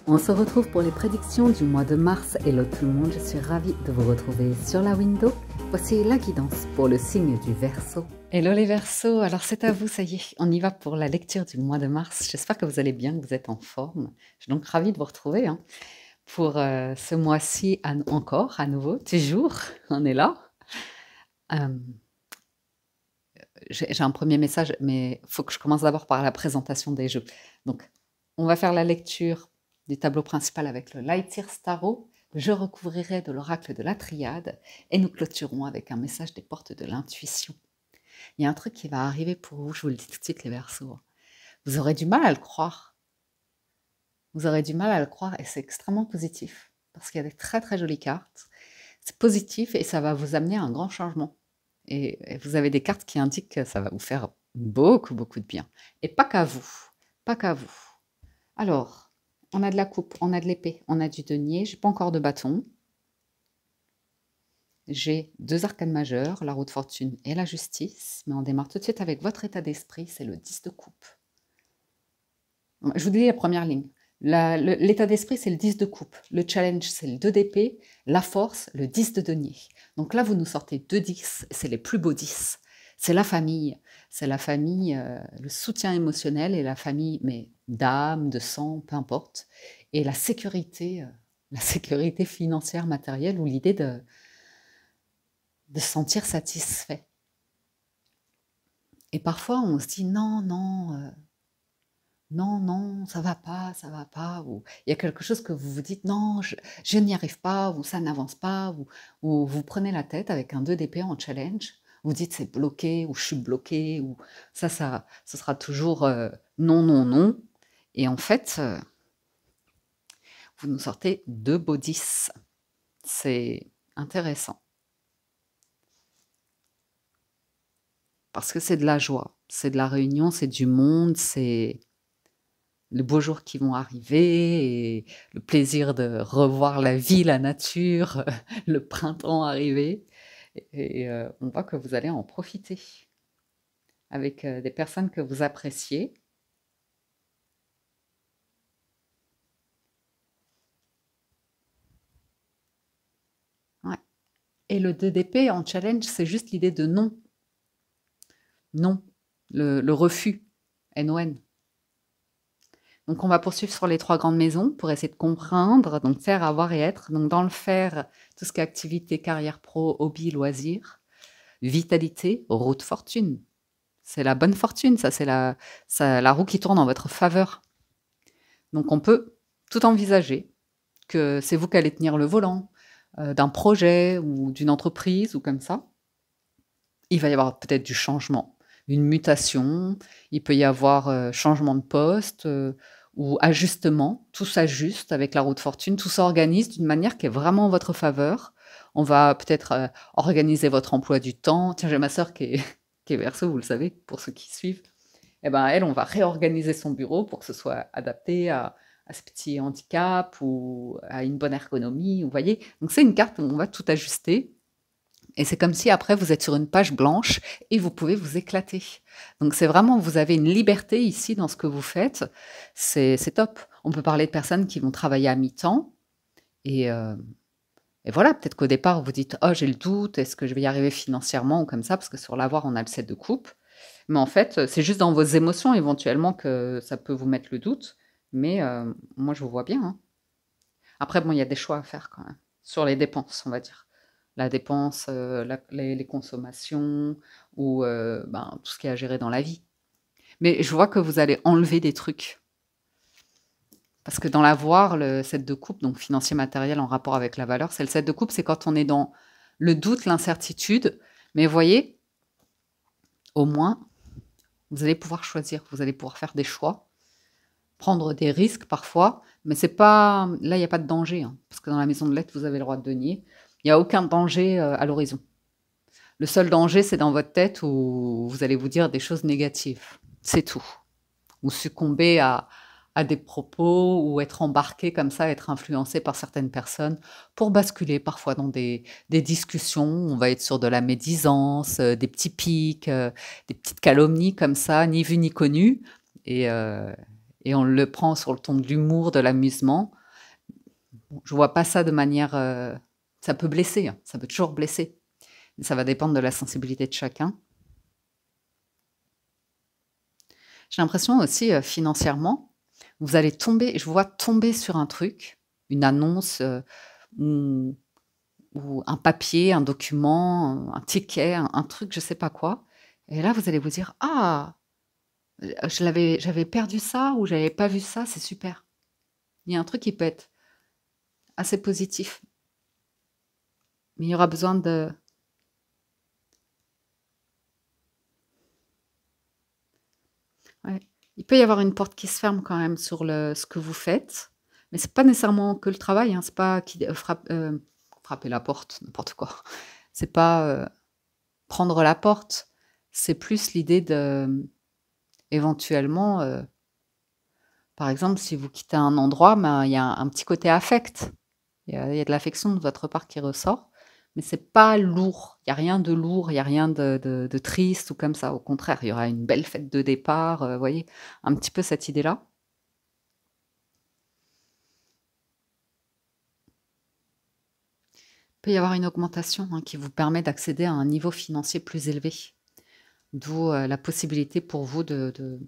On se retrouve pour les prédictions du mois de mars. Hello tout le monde, je suis ravie de vous retrouver sur la window. Voici la guidance pour le signe du Verseau. Hello les Verseaux, alors c'est à vous, ça y est, on y va pour la lecture du mois de mars. J'espère que vous allez bien, que vous êtes en forme. Je suis donc ravie de vous retrouver pour ce mois-ci encore, à nouveau, toujours, on est là. J'ai un premier message, mais il faut que je commence d'abord par la présentation des jeux. Donc, on va faire la lecture du tableau principal avec le Light Year Tarot. Je recouvrirai de l'oracle de la Triade et nous clôturons avec un message des portes de l'intuition. Il y a un truc qui va arriver pour vous, je vous le dis tout de suite les Verseaux. Vous aurez du mal à le croire. Vous aurez du mal à le croire et c'est extrêmement positif parce qu'il y a des très très jolies cartes. C'est positif et ça va vous amener à un grand changement. Et vous avez des cartes qui indiquent que ça va vous faire beaucoup, beaucoup de bien. Et pas qu'à vous, pas qu'à vous. Alors, on a de la coupe, on a de l'épée, on a du denier, j'ai pas encore de bâton. J'ai 2 arcanes majeurs, la roue de fortune et la justice, mais on démarre tout de suite avec votre état d'esprit, c'est le 10 de coupe. Je vous dis la première ligne. L'état d'esprit, c'est le 10 de coupe. Le challenge, c'est le 2 d'épée. La force, le 10 de denier. Donc là, vous nous sortez 2 10, c'est les plus beaux 10. C'est la famille. C'est la famille, le soutien émotionnel et la famille, mais d'âme, de sang, peu importe. Et la sécurité financière, matérielle, ou l'idée de se sentir satisfait. Et parfois, on se dit non, non... non, non, ça va pas, ou il y a quelque chose que vous vous dites, non, je n'y arrive pas, ou ça n'avance pas, ou vous prenez la tête avec un 2 d'épée en challenge, vous dites c'est bloqué, ou je suis bloqué, ou ce sera toujours non, non, non, et en fait, vous nous sortez 2 beaux 10, c'est intéressant, parce que c'est de la joie, c'est de la réunion, c'est du monde, c'est les beaux jours qui vont arriver et le plaisir de revoir la vie, la nature, le printemps arriver. Et on voit que vous allez en profiter avec des personnes que vous appréciez. Ouais. Et le 2 d'épée en challenge, c'est juste l'idée de non. Non. Le refus. N-O-N. Donc on va poursuivre sur les 3 grandes maisons pour essayer de comprendre, donc faire, avoir et être. Donc dans le faire, tout ce qui est activité, carrière pro, hobby, loisirs, vitalité, roue de fortune. C'est la bonne fortune, ça c'est la roue qui tourne en votre faveur. Donc on peut tout envisager, que c'est vous qui allez tenir le volant d'un projet ou d'une entreprise ou comme ça. Il va y avoir peut-être du changement, une mutation, il peut y avoir changement de poste ou ajustement, tout s'ajuste avec la roue de fortune, tout s'organise d'une manière qui est vraiment en votre faveur. On va peut-être organiser votre emploi du temps. Tiens, j'ai ma sœur qui est Verseau, vous le savez, pour ceux qui suivent. Eh ben, elle, on va réorganiser son bureau pour que ce soit adapté à ce petit handicap ou à une bonne ergonomie, vous voyez. Donc c'est une carte où on va tout ajuster. Et c'est comme si après vous êtes sur une page blanche et vous pouvez vous éclater. Donc c'est vraiment, vous avez une liberté ici dans ce que vous faites. C'est top. On peut parler de personnes qui vont travailler à mi-temps et voilà, peut-être qu'au départ vous dites « Oh, j'ai le doute, est-ce que je vais y arriver financièrement ?» ou comme ça, parce que sur l'avoir, on a le 7 de coupe. Mais en fait, c'est juste dans vos émotions éventuellement que ça peut vous mettre le doute. Mais moi, je vous vois bien. Après, bon, il y a des choix à faire quand même. Sur les dépenses, on va dire. La dépense, les consommations ou tout ce qui est à gérer dans la vie. Mais je vois que vous allez enlever des trucs. Parce que dans l'avoir, le 7 de coupe, donc financier matériel en rapport avec la valeur, c'est le 7 de coupe, c'est quand on est dans le doute, l'incertitude. Mais vous voyez, au moins, vous allez pouvoir choisir, vous allez pouvoir faire des choix, prendre des risques parfois, mais c'est pas là, il n'y a pas de danger, parce que dans la maison de lettres, vous avez le roi de denier. Il n'y a aucun danger à l'horizon. Le seul danger, c'est dans votre tête où vous allez vous dire des choses négatives. C'est tout. Ou succomber à des propos ou être embarqué comme ça, être influencé par certaines personnes pour basculer parfois dans des discussions. On va être sur de la médisance, des petits pics, des petites calomnies comme ça, ni vu ni connu. Et et on le prend sur le ton de l'humour, de l'amusement. Bon, je vois pas ça de manière, ça peut blesser, hein, ça peut toujours blesser. Mais ça va dépendre de la sensibilité de chacun. J'ai l'impression aussi, financièrement, vous allez tomber je vous vois tomber sur un truc, une annonce, ou un papier, un document, un ticket, un truc, je sais pas quoi et là, vous allez vous dire: «Ah! J'avais perdu ça ou j'avais pas vu ça, c'est super». Il y a un truc qui peut être assez positif, mais il y aura besoin de ouais, il peut y avoir une porte qui se ferme quand même sur ce que vous faites, mais c'est pas nécessairement que le travail, hein, c'est pas qui frapper la porte, n'importe quoi. C'est pas, prendre la porte, c'est plus l'idée de, éventuellement, par exemple, si vous quittez un endroit, ben, il y a un petit côté affect. Il y a de l'affection de votre part qui ressort, mais c'est pas lourd. Il y a rien de lourd, il y a rien de triste ou comme ça. Au contraire, il y aura une belle fête de départ, vous voyez? Un petit peu cette idée-là. Il peut y avoir une augmentation, hein, qui vous permet d'accéder à un niveau financier plus élevé. D'où, la possibilité pour vous de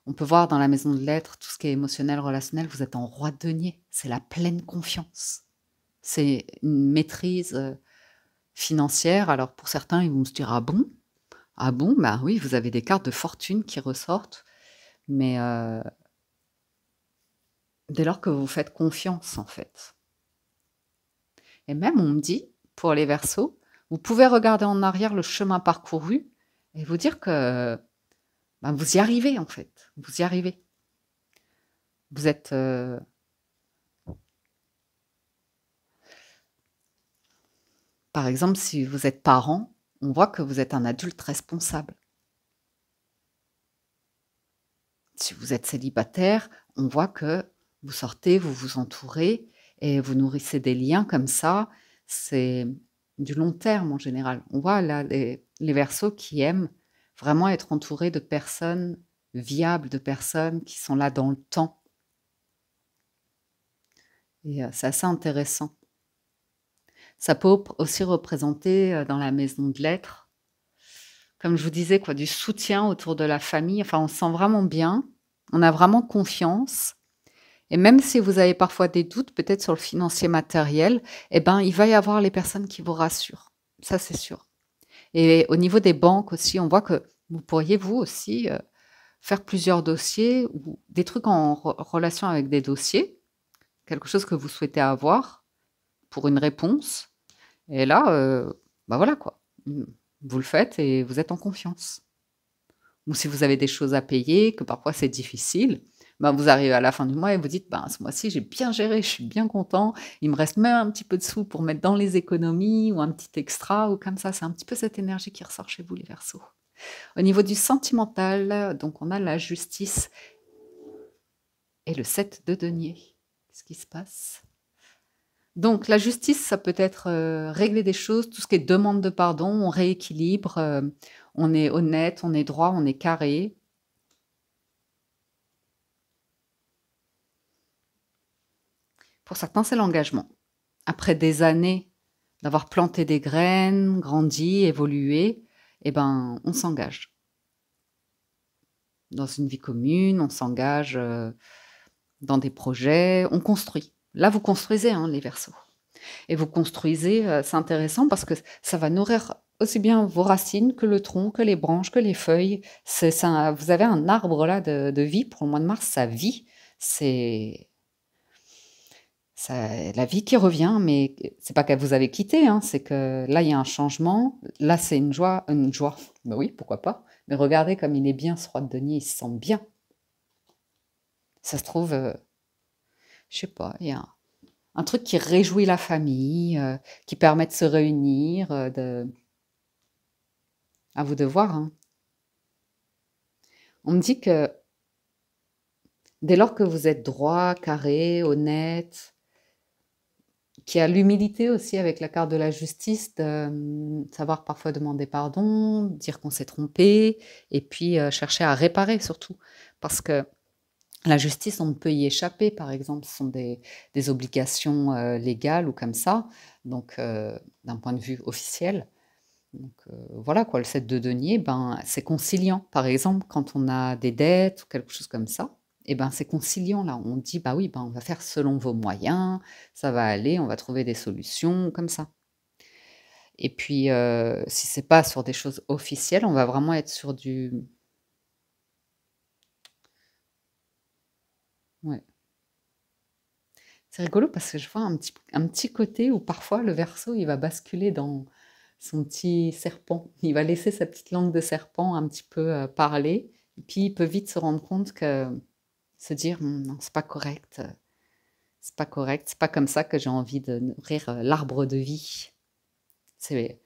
on peut voir dans la maison de lettres tout ce qui est émotionnel, relationnel, vous êtes en roi de denier. C'est la pleine confiance. C'est une maîtrise, financière. Alors pour certains, ils vont se dire: «Ah bon? Ah bon?» Bah oui, vous avez des cartes de fortune qui ressortent, mais dès lors que vous faites confiance, en fait. Et même on me dit, pour les Verseaux, vous pouvez regarder en arrière le chemin parcouru et vous dire que, ben, vous y arrivez, en fait. Vous y arrivez. Vous êtes, par exemple, si vous êtes parent, on voit que vous êtes un adulte responsable. Si vous êtes célibataire, on voit que vous sortez, vous vous entourez et vous nourrissez des liens comme ça. C'est du long terme en général. On voit là les Verseaux qui aiment vraiment être entourés de personnes viables, de personnes qui sont là dans le temps et c'est assez intéressant. Ça peut aussi représenter, dans la maison de lettres, comme je vous disais quoi, du soutien autour de la famille. Enfin, on se sent vraiment bien, on a vraiment confiance. Et même si vous avez parfois des doutes, peut-être sur le financier matériel, eh ben, il va y avoir les personnes qui vous rassurent. Ça, c'est sûr. Et au niveau des banques aussi, on voit que vous pourriez, vous aussi, faire plusieurs dossiers ou des trucs en relation avec des dossiers, quelque chose que vous souhaitez avoir pour une réponse. Et là, bah voilà quoi. Vous le faites et vous êtes en confiance. Ou si vous avez des choses à payer, que parfois c'est difficile, ben, vous arrivez à la fin du mois et vous dites: «Ben, ce mois-ci, j'ai bien géré, je suis bien content. Il me reste même un petit peu de sous pour mettre dans les économies ou un petit extra» ou comme ça. C'est un petit peu cette énergie qui ressort chez vous les Verseaux. Au niveau du sentimental, donc on a la justice et le 7 de denier. Qu'est-ce qui se passe? Donc la justice, ça peut être, régler des choses, tout ce qui est demande de pardon, on rééquilibre, on est honnête, on est droit, on est carré. Pour certains, c'est l'engagement. Après des années d'avoir planté des graines, grandi, évolué, eh ben, on s'engage. Dans une vie commune, on s'engage, dans des projets, on construit. Là, vous construisez, hein, les Verseaux et vous construisez, c'est intéressant parce que ça va nourrir aussi bien vos racines que le tronc, que les branches, que les feuilles. C'est un vous avez un arbre là de vie pour le mois de mars, ça vit. C'est Ça la vie qui revient, mais c'est pas que vous avez quitté, hein, c'est que là, il y a un changement. Là, c'est une joie. Bah oui, pourquoi pas? Mais regardez comme il est bien ce roi de denier, il se sent bien. Ça se trouve, je sais pas, il y a un truc qui réjouit la famille, qui permet de se réunir, de à vous de voir, hein. On me dit que dès lors que vous êtes droit, carré, honnête, qu'il y a l'humilité aussi avec la carte de la justice de, savoir parfois demander pardon, dire qu'on s'est trompé et puis, chercher à réparer surtout. Parce que La justice, on ne peut y échapper, par exemple, ce sont des obligations légales ou comme ça, donc d'un point de vue officiel. Donc voilà quoi, le 7 de denier, ben, c'est conciliant. Par exemple, quand on a des dettes ou quelque chose comme ça, et ben, c'est conciliant là. On dit, bah oui, ben, on va faire selon vos moyens, ça va aller, on va trouver des solutions comme ça. Et puis, si c'est pas sur des choses officielles, on va vraiment être sur du ouais. C'est rigolo parce que je vois un petit côté où parfois le Verseau, il va basculer dans son petit serpent. Il va laisser sa petite langue de serpent un petit peu, parler et puis il peut vite se rendre compte que se dire: Non, c'est pas correct, c'est pas correct, c'est pas comme ça que j'ai envie de nourrir, l'arbre de vie». C'est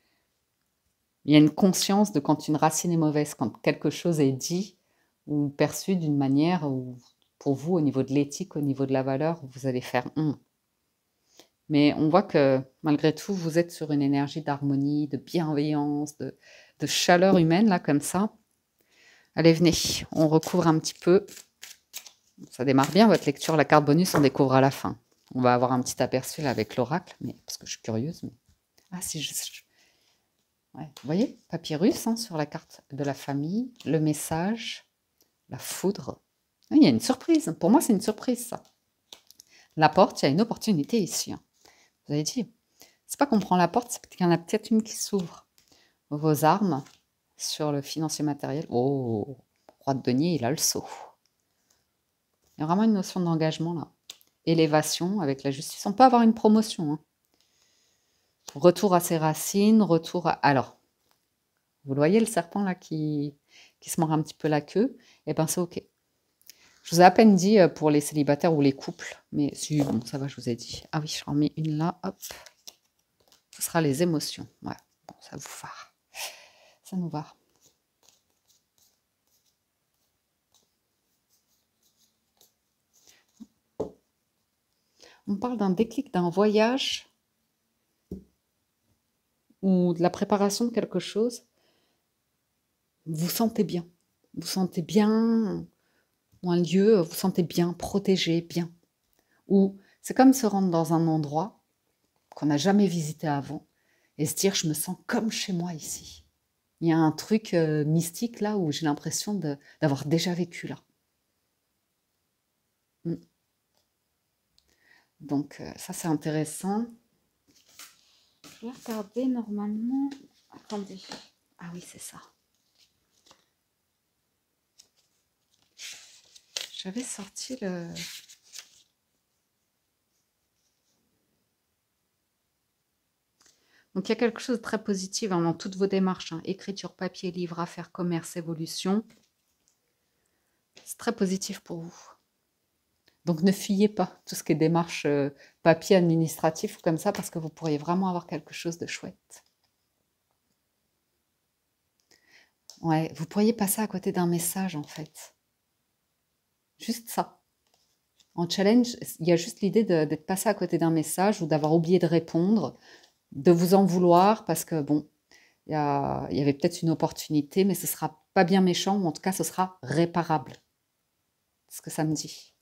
il y a une conscience de quand une racine est mauvaise, quand quelque chose est dit ou perçu d'une manière où pour vous, au niveau de l'éthique, au niveau de la valeur, vous allez faire: Mais on voit que malgré tout, vous êtes sur une énergie d'harmonie, de bienveillance, de chaleur humaine, là, comme ça. Allez, venez, on recouvre un petit peu. Ça démarre bien, votre lecture. La carte bonus, on découvre à la fin. On va avoir un petit aperçu là avec l'oracle, mais parce que je suis curieuse. Mais... Ah, si, ouais. Vous voyez, papyrus hein, sur la carte de la famille, le message, la foudre. Ah, il y a une surprise. Pour moi, c'est une surprise, ça. La porte, il y a une opportunité ici. Hein. Vous avez dit, c'est pas qu'on prend la porte, c'est qu'il y en a peut-être une qui s'ouvre. Vos armes sur le financier matériel. Oh, roi de denier, il a le seau. Il y a vraiment une notion d'engagement là. Élévation avec la justice. On peut avoir une promotion. Hein. Retour à ses racines, retour à... Alors, vous le voyez le serpent là qui se mord un petit peu la queue. Eh bien, c'est OK. Je vous ai à peine dit pour les célibataires ou les couples. Mais si, bon, ça va, je vous ai dit. Ah oui, je en mets une là, hop. Ce sera les émotions. Ouais, bon, ça vous va. Ça nous va. On parle d'un déclic, d'un voyage ou de la préparation de quelque chose. Vous sentez bien. Vous sentez bien, ou un lieu, vous sentez bien, protégé, bien. Ou c'est comme se rendre dans un endroit qu'on n'a jamais visité avant et se dire, je me sens comme chez moi ici. Il y a un truc mystique là où j'ai l'impression d'avoir déjà vécu là. Mm. Donc ça c'est intéressant. Je vais regarder normalement. Attendez. Ah oui, c'est ça. J'avais sorti le... Donc il y a quelque chose de très positif hein, dans toutes vos démarches. Hein. Écriture, papier, livre, affaires, commerce, évolution. C'est très positif pour vous. Donc ne fuyez pas tout ce qui est démarche papier administratif ou comme ça parce que vous pourriez vraiment avoir quelque chose de chouette. Ouais, vous pourriez passer à côté d'un message en fait. Juste ça. En challenge, il y a juste l'idée d'être passé à côté d'un message ou d'avoir oublié de répondre, de vous en vouloir parce que bon, il y avait peut-être une opportunité, mais ce sera pas bien méchant ou en tout cas ce sera réparable. C'est ce que ça me dit.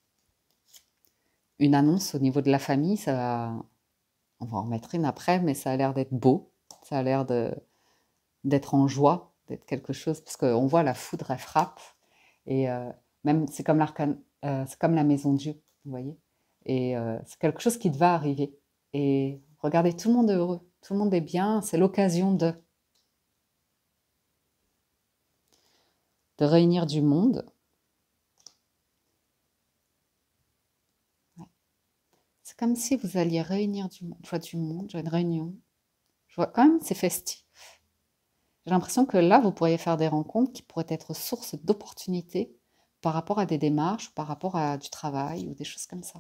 Une annonce au niveau de la famille, ça va... On va en remettre une après, mais ça a l'air d'être beau. Ça a l'air d'être en joie, d'être quelque chose. Parce qu'on voit la foudre, elle frappe. Et même, c'est comme l'arcane, c'est comme la maison de Dieu, vous voyez. Et c'est quelque chose qui va arriver. Et regardez, tout le monde est heureux. Tout le monde est bien. C'est l'occasion de réunir du monde. C'est comme si vous alliez réunir du monde. Je vois du monde, je vois une réunion. Je vois quand même, c'est festif. J'ai l'impression que là, vous pourriez faire des rencontres qui pourraient être source d'opportunités par rapport à des démarches, par rapport à du travail ou des choses comme ça.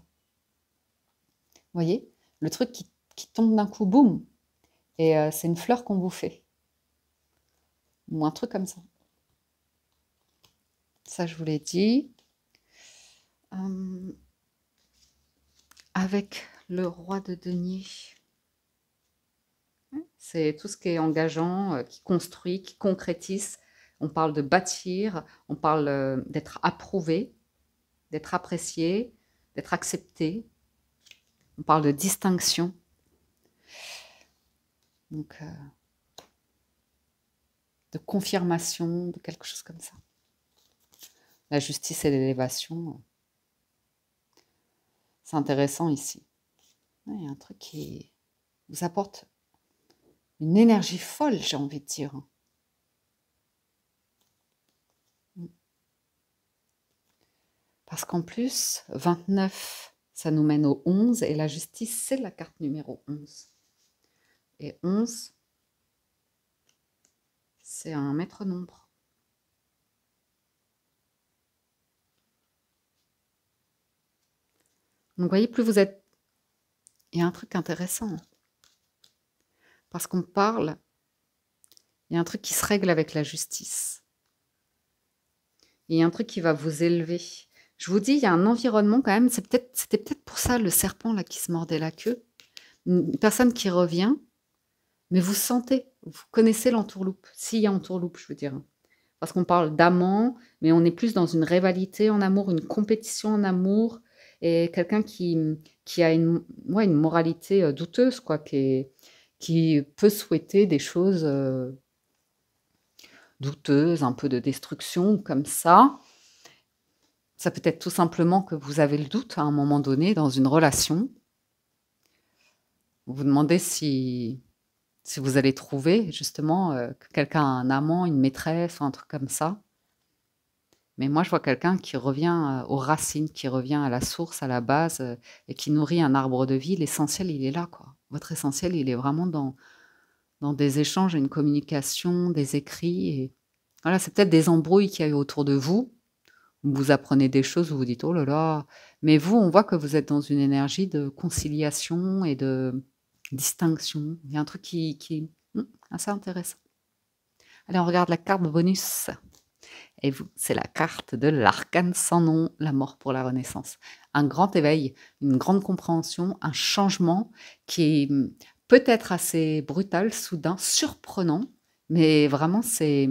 Vous voyez? Le truc qui tombe d'un coup, boum, et c'est une fleur qu'on vous fait. Ou un truc comme ça. Ça, je vous l'ai dit. Avec le roi de denier, c'est tout ce qui est engageant, qui construit, qui concrétise. On parle de bâtir, on parle d'être approuvé. d'être apprécié, d'être accepté. On parle de distinction. Donc, de confirmation, de quelque chose comme ça. La justice et l'élévation, c'est intéressant ici. Il y a un truc qui vous apporte une énergie folle, j'ai envie de dire. Parce qu'en plus, 29, ça nous mène au 11, et la justice, c'est la carte numéro 11. Et 11, c'est un maître nombre. Donc, vous voyez, plus vous êtes... Il y a un truc intéressant. Parce qu'on parle, il y a un truc qui se règle avec la justice. Il y a un truc qui va vous élever. Je vous dis, il y a un environnement quand même, c'était peut-être pour ça le serpent là qui se mordait la queue. Une personne qui revient, mais vous sentez, vous connaissez l'entourloupe. S'il y a entourloupe, je veux dire. Parce qu'on parle d'amant, mais on est plus dans une rivalité en amour, une compétition en amour, et quelqu'un qui a une moralité douteuse, quoi, qui peut souhaiter des choses douteuses, un peu de destruction, comme ça. Ça peut être tout simplement que vous avez le doute à un moment donné dans une relation. Vous vous demandez si vous allez trouver justement que quelqu'un a un amant, une maîtresse ou un truc comme ça. Mais moi, je vois quelqu'un qui revient aux racines, qui revient à la source, à la base, et qui nourrit un arbre de vie. L'essentiel, il est là, quoi. Votre essentiel, il est vraiment dans des échanges, une communication, des écrits. Et voilà, c'est peut-être des embrouilles qu'il y a eu autour de vous. Vous apprenez des choses, vous vous dites, oh là là. Mais vous, on voit que vous êtes dans une énergie de conciliation et de distinction. Il y a un truc qui est assez intéressant. Allez, on regarde la carte bonus. Et vous, c'est la carte de l'arcane sans nom, la mort pour la renaissance. Un grand éveil, une grande compréhension, un changement qui est peut-être assez brutal, soudain, surprenant, mais vraiment c'est...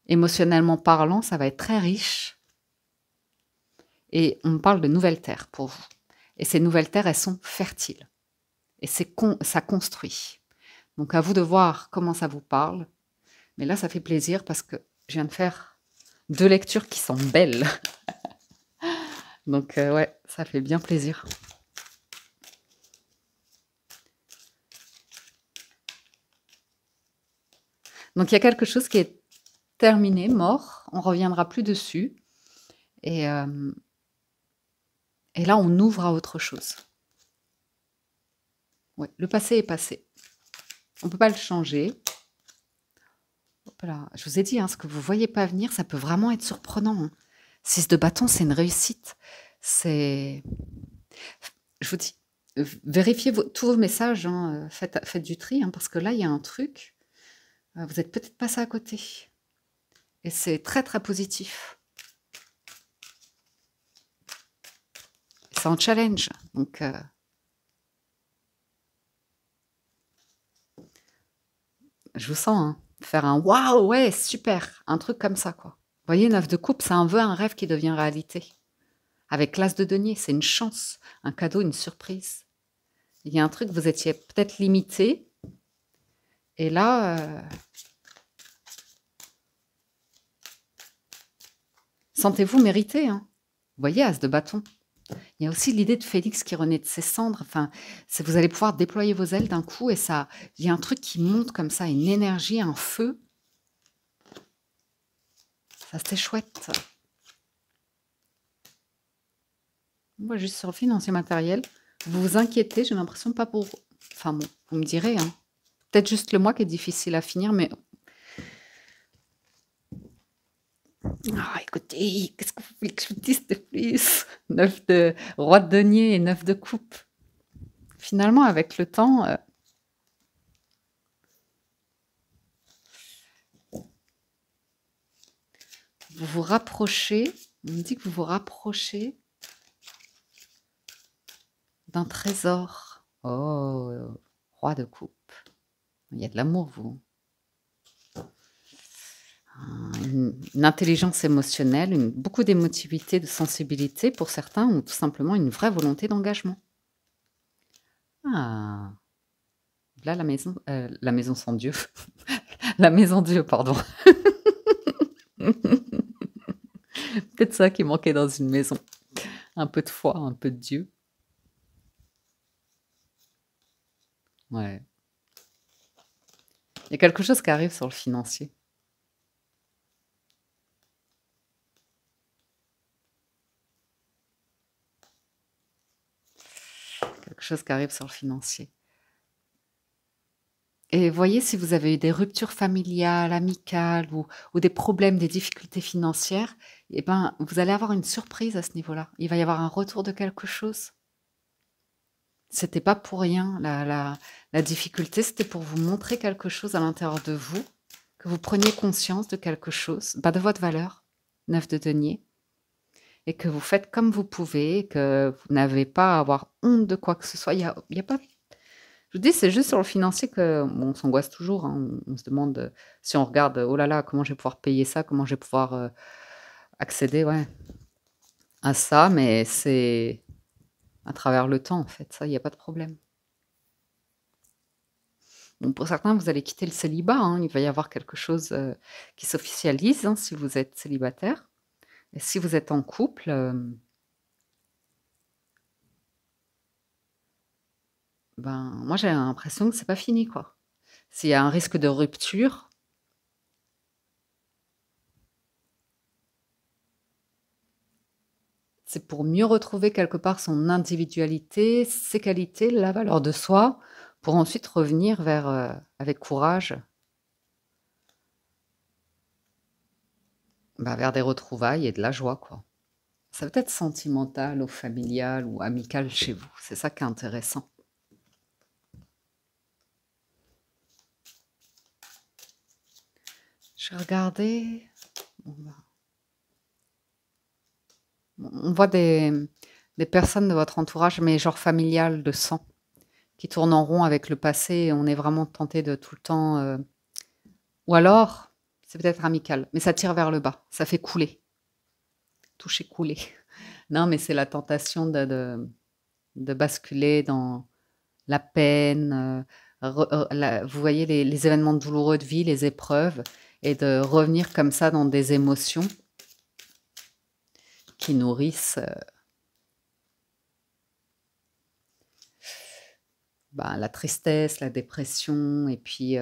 Émotionnellement parlant, ça va être très riche. Et on parle de nouvelles terres pour vous. Et ces nouvelles terres, elles sont fertiles. Et ça construit. Donc à vous de voir comment ça vous parle. Mais là, ça fait plaisir parce que je viens de faire 2 lectures qui sont belles. Donc ouais, ça fait bien plaisir. Donc il y a quelque chose qui est terminé, mort. On ne reviendra plus dessus. Et là, on ouvre à autre chose. Ouais, le passé est passé. On ne peut pas le changer. Hop là. Je vous ai dit, ce que vous ne voyez pas venir, ça peut vraiment être surprenant. 6 de bâton, c'est une réussite. Je vous dis, vérifiez tous vos messages, faites du tri, parce que là, il y a un truc. Vous êtes peut-être passé à côté. Et c'est très, très positif. C'est un challenge. Donc, je vous sens faire un waouh, ouais, super. Un truc comme ça, quoi. Vous voyez, 9 de coupe, c'est un vœu, un rêve qui devient réalité. Avec l'as de denier, c'est une chance, un cadeau, une surprise. Il y a un truc, vous étiez peut-être limité. Et là, sentez-vous mérité. Vous voyez, as de bâton. Il y a aussi l'idée de Félix qui renaît de ses cendres. Enfin, vous allez pouvoir déployer vos ailes d'un coup et ça, il y a un truc qui monte comme ça, une énergie, un feu. Ça, c'est chouette. Moi, juste sur le financier matériel, vous vous inquiétez, j'ai l'impression pas pour... Enfin bon, vous me direz. Peut-être juste le mois qui est difficile à finir, mais... Ah, écoutez, qu'est-ce que vous voulez que je vous dise de plus? 9 de roi de denier et 9 de coupe. Finalement, avec le temps... vous vous rapprochez, on me dit que vous vous rapprochez d'un trésor. Oh, roi de coupe. Il y a de l'amour, vous. une intelligence émotionnelle, beaucoup d'émotivité, de sensibilité pour certains, ou tout simplement une vraie volonté d'engagement. Ah, là la maison sans Dieu, la maison Dieu, pardon. Peut-être ça qui manquait dans une maison. Un peu de foi, un peu de Dieu. Ouais. Il y a quelque chose qui arrive sur le financier. Quelque chose qui arrive sur le financier. Et voyez, si vous avez eu des ruptures familiales, amicales ou des problèmes, des difficultés financières, eh ben, vous allez avoir une surprise à ce niveau-là. Il va y avoir un retour de quelque chose. C'était pas pour rien. La difficulté, c'était pour vous montrer quelque chose à l'intérieur de vous, que vous preniez conscience de quelque chose, de votre valeur, 9 de denier, et que vous faites comme vous pouvez, que vous n'avez pas à avoir honte de quoi que ce soit. Il y a pas. Je vous dis, c'est juste sur le financier que bon, on s'angoisse toujours, hein. On se demande, si on regarde, oh là là, comment je vais pouvoir payer ça? Comment je vais pouvoir, accéder, ouais, à ça? Mais c'est à travers le temps, en fait, ça, il y a pas de problème. Bon, pour certains, vous allez quitter le célibat, hein. Il va y avoir quelque chose, qui s'officialise, hein, si vous êtes célibataire. Et si vous êtes en couple, ben, moi, j'ai l'impression que c'est pas fini, quoi. S'il y a un risque de rupture, c'est pour mieux retrouver quelque part son individualité, ses qualités, la valeur de soi, pour ensuite revenir vers, avec courage, bah, vers des retrouvailles et de la joie, quoi. Ça peut être sentimental ou familial ou amical chez vous, c'est ça qui est intéressant. Je vais regarder, on va on voit des personnes de votre entourage, mais genre familial, de sang, qui tournent en rond avec le passé et on est vraiment tenté de tout le temps, ou alors, c'est peut-être amical, mais ça tire vers le bas, ça fait couler, toucher, couler. Non, mais c'est la tentation de basculer dans la peine, vous voyez les événements douloureux de vie, les épreuves, et de revenir comme ça dans des émotions qui nourrissent, ben, la tristesse, la dépression, et puis,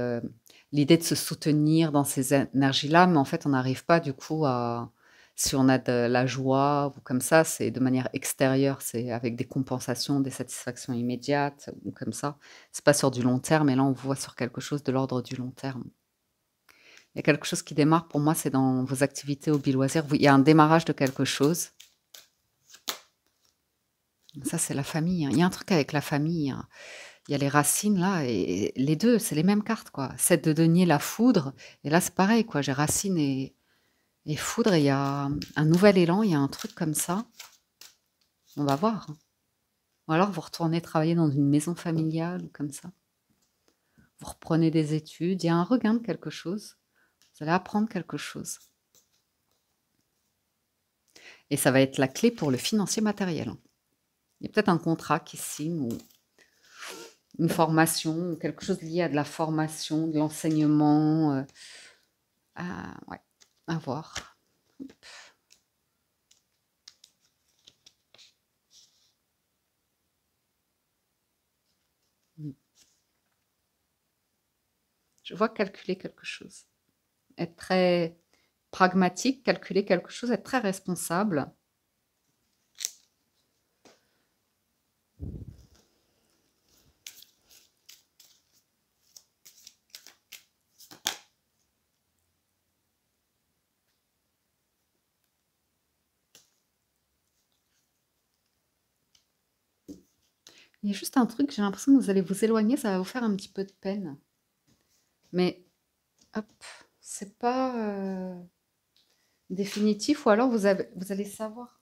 l'idée de se soutenir dans ces énergies-là, mais en fait, on n'arrive pas du coup à, si on a de la joie ou comme ça, c'est de manière extérieure, c'est avec des compensations, des satisfactions immédiates ou comme ça. C'est pas sur du long terme, et là, on voit sur quelque chose de l'ordre du long terme. Il y a quelque chose qui démarre pour moi, c'est dans vos activités hobby loisirs. Il y a un démarrage de quelque chose. Ça, c'est la famille, hein. Il y a un truc avec la famille, hein. Il y a les racines là, et les 2, c'est les mêmes cartes, quoi. 7 de denier, la foudre, et là, c'est pareil, quoi. J'ai racine et foudre, et il y a un nouvel élan, il y a un truc comme ça. On va voir, hein. Ou alors vous retournez travailler dans une maison familiale ou comme ça. Vous reprenez des études, il y a un regain de quelque chose. Vous allez apprendre quelque chose. Et ça va être la clé pour le financier matériel, hein. Il y a peut-être un contrat qui se signe, ou une formation, ou quelque chose lié à de la formation, de l'enseignement, ouais, à voir. Mmh. Je vois calculer quelque chose, être très pragmatique, calculer quelque chose, être très responsable. Il y a juste un truc, j'ai l'impression que vous allez vous éloigner, ça va vous faire un petit peu de peine. Mais hop, c'est pas, définitif, ou alors vous allez savoir,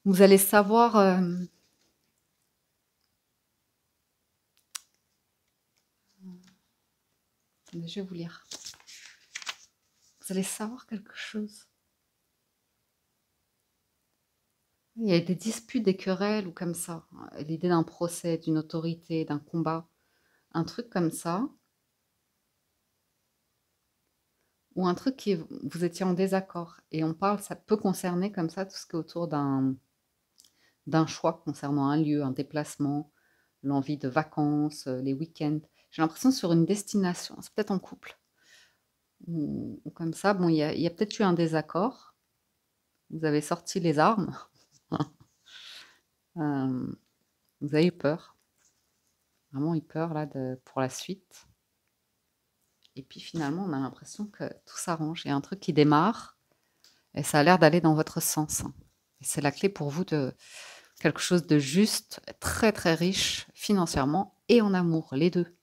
vous allez savoir, attendez, je vais vous lire. Vous allez savoir quelque chose. Il y a des disputes, des querelles ou comme ça. L'idée d'un procès, d'une autorité, d'un combat, un truc comme ça, ou un truc qui vous étiez en désaccord. Et on parle, ça peut concerner comme ça tout ce qui est autour d'un choix concernant un lieu, un déplacement, l'envie de vacances, les week-ends. J'ai l'impression sur une destination, c'est peut-être en couple, ou comme ça. Bon, il y a peut-être eu un désaccord. Vous avez sorti les armes. Euh, vous avez eu peur. Vraiment eu peur là pour la suite. Et puis finalement, on a l'impression que tout s'arrange. Il y a un truc qui démarre et ça a l'air d'aller dans votre sens. Et c'est la clé pour vous de quelque chose de juste, très très riche financièrement et en amour, les deux.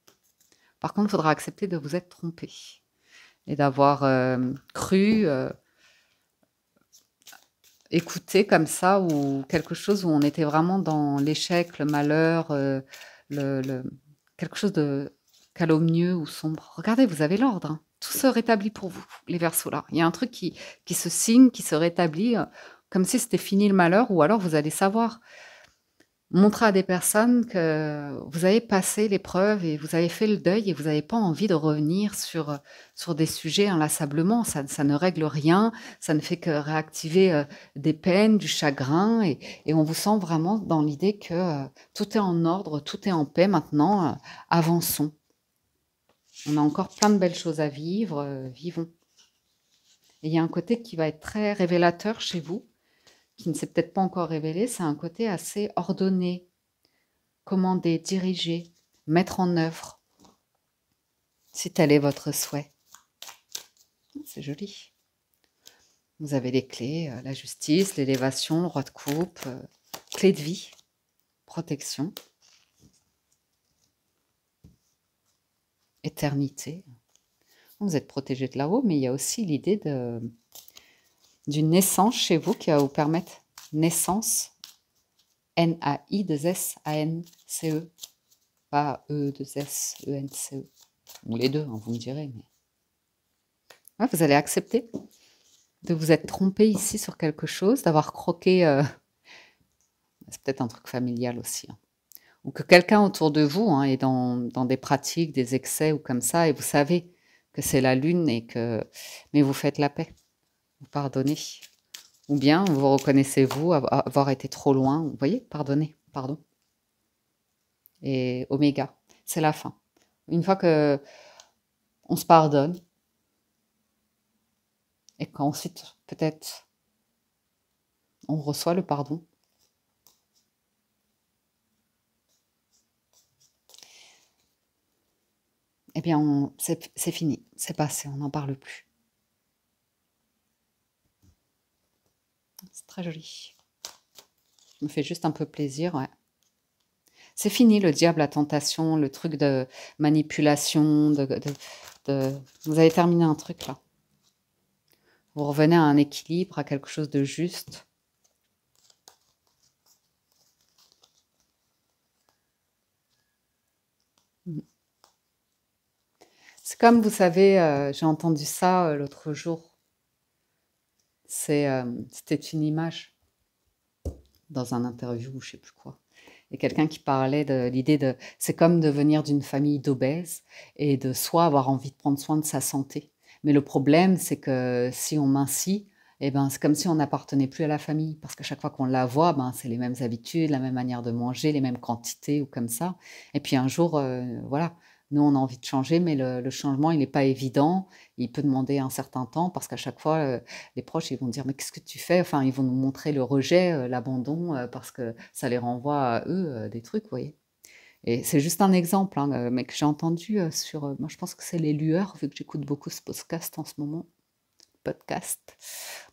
Par contre, il faudra accepter de vous être trompé et d'avoir cru, écouté comme ça, ou quelque chose où on était vraiment dans l'échec, le malheur, quelque chose de calomnieux ou sombre. Regardez, vous avez l'ordre, hein. Tout se rétablit pour vous, les Verseaux là. Il y a un truc qui se signe, qui se rétablit, comme si c'était fini le malheur, ou alors vous allez savoir montrer à des personnes que vous avez passé l'épreuve et vous avez fait le deuil et vous n'avez pas envie de revenir sur des sujets inlassablement. Ça ne règle rien, ça ne fait que réactiver des peines, du chagrin, et on vous sent vraiment dans l'idée que tout est en ordre, tout est en paix maintenant, avançons. On a encore plein de belles choses à vivre, vivons. Et il y a un côté qui va être très révélateur chez vous, qui ne s'est peut-être pas encore révélé, c'est un côté assez ordonné, commander, diriger, mettre en œuvre, si tel est votre souhait. C'est joli. Vous avez les clés, la justice, l'élévation, le roi de coupe, clé de vie, protection, éternité. Vous êtes protégé de là-haut, mais il y a aussi l'idée d'une naissance chez vous qui va vous permettre naissance, N-A-I-2-S-A-N-C-E, pas E-2-S-E-N-C-E, ou les deux, hein, vous me direz. Mais... ouais, vous allez accepter de vous être trompé ici sur quelque chose, d'avoir croqué, c'est peut-être un truc familial aussi, hein. Ou que quelqu'un autour de vous est dans des pratiques, des excès ou comme ça, et vous savez que c'est la lune, mais vous faites la paix, vous pardonnez. Ou bien vous reconnaissez vous avoir été trop loin, vous voyez, pardonnez, pardon. Et oméga, c'est la fin. Une fois que on se pardonne, et qu'ensuite peut-être on reçoit le pardon, eh bien c'est fini, c'est passé, on n'en parle plus. C'est très joli. Ça me fait juste un peu plaisir, ouais. C'est fini le diable, la tentation, le truc de manipulation, vous avez terminé un truc là. Vous revenez à un équilibre, à quelque chose de juste. C'est comme, vous savez, j'ai entendu ça l'autre jour. C'était une image dans un interview ou je sais plus quoi. Et quelqu'un qui parlait de l'idée de... c'est comme de venir d'une famille d'obèses et de soi avoir envie de prendre soin de sa santé. Mais le problème, c'est que si on mincit, eh ben, c'est comme si on n'appartenait plus à la famille. Parce qu'à chaque fois qu'on la voit, ben, c'est les mêmes habitudes, la même manière de manger, les mêmes quantités ou comme ça. Et puis un jour, voilà, nous, on a envie de changer, mais le changement, il n'est pas évident. Il peut demander un certain temps parce qu'à chaque fois, les proches, ils vont dire: mais qu'est-ce que tu fais? Enfin, ils vont nous montrer le rejet, l'abandon, parce que ça les renvoie à eux, des trucs, vous voyez. Et c'est juste un exemple, mais que j'ai entendu moi je pense que c'est les lueurs, vu que j'écoute beaucoup ce podcast en ce moment. Podcast.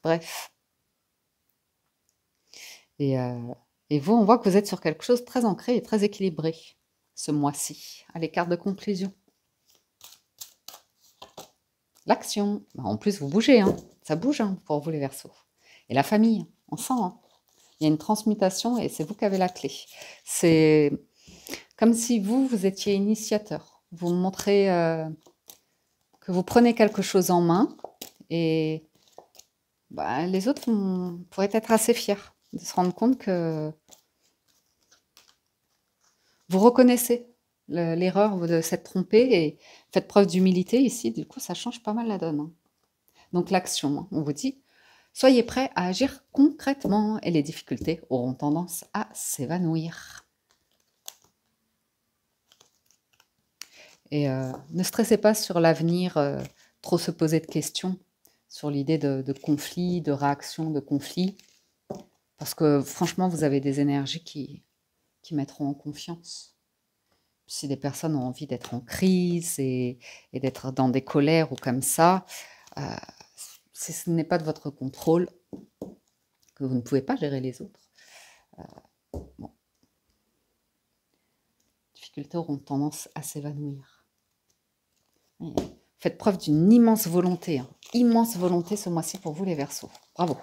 Bref. Et, et vous, on voit que vous êtes sur quelque chose de très ancré et très équilibré ce mois-ci. Allez, carte de conclusion. L'action. En plus, vous bougez, hein. Ça bouge pour vous les Verseaux. Et la famille, on sent. Il y a une transmutation et c'est vous qui avez la clé. C'est comme si vous étiez initiateur. Vous montrez que vous prenez quelque chose en main Et bah, les autres pourraient être assez fiers de se rendre compte que vous reconnaissez l'erreur de s'être trompé et faites preuve d'humilité ici. Du coup, ça change pas mal la donne, hein. Donc l'action, hein, on vous dit, soyez prêts à agir concrètement et les difficultés auront tendance à s'évanouir. Et ne stressez pas sur l'avenir, trop se poser de questions sur l'idée de conflit, de réaction, de conflit. Parce que franchement, vous avez des énergies qui mettront en confiance. Si des personnes ont envie d'être en crise et d'être dans des colères ou comme ça, si ce n'est pas de votre contrôle, que vous ne pouvez pas gérer les autres, bon. Les difficultés auront tendance à s'évanouir. Faites preuve d'une immense volonté, hein. Immense volonté ce mois-ci pour vous les Verseaux. Bravo.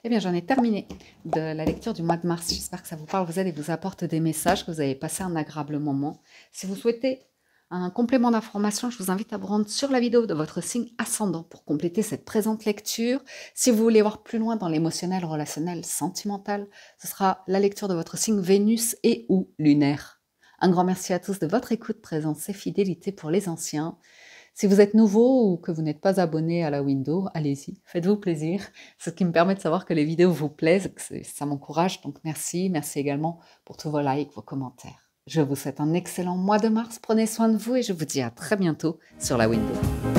Eh bien, j'en ai terminé de la lecture du mois de mars. J'espère que ça vous parle, vous aide et vous apporte des messages, que vous avez passé un agréable moment. Si vous souhaitez un complément d'information, je vous invite à vous rendre sur la vidéo de votre signe ascendant pour compléter cette présente lecture. Si vous voulez voir plus loin dans l'émotionnel, relationnel, sentimental, ce sera la lecture de votre signe Vénus et ou lunaire. Un grand merci à tous de votre écoute, présence et fidélité pour les anciens. Si vous êtes nouveau ou que vous n'êtes pas abonné à la window, allez-y, faites-vous plaisir. C'est ce qui me permet de savoir que les vidéos vous plaisent, que ça m'encourage, donc merci. Merci également pour tous vos likes, vos commentaires. Je vous souhaite un excellent mois de mars, prenez soin de vous et je vous dis à très bientôt sur la window.